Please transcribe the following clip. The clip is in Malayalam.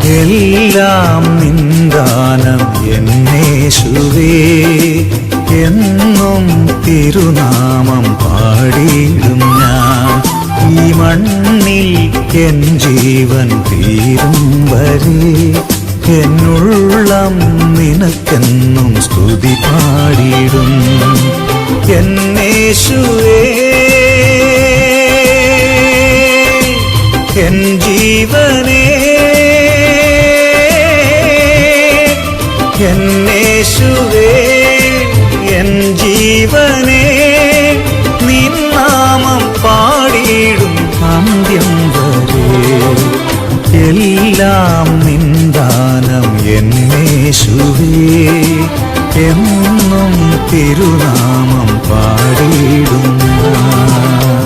എല്ലാം നിന്ദാനം എന്നേശുവേ, എന്നും തിരുനാമം പാടിയിടും ഞാൻ. ഈ മണ്ണിൽ എൻ ജീവൻ തീരും വരെ എന്നുള്ളം നിനക്കെന്നും സ്തുതി പാടിയിടും. എന്നേശുവേ, എൻ ജീവനേ, എന്നേശുവേ, എൻ ജീവനേ, നിൻ നാമം പാടിയിടും അന്ത്യം വരെ. എല്ലാം നിന്ദാനം എന്നേശുവേ, എന്നും തിരുനാമം പാടിയിടും ഞാൻ.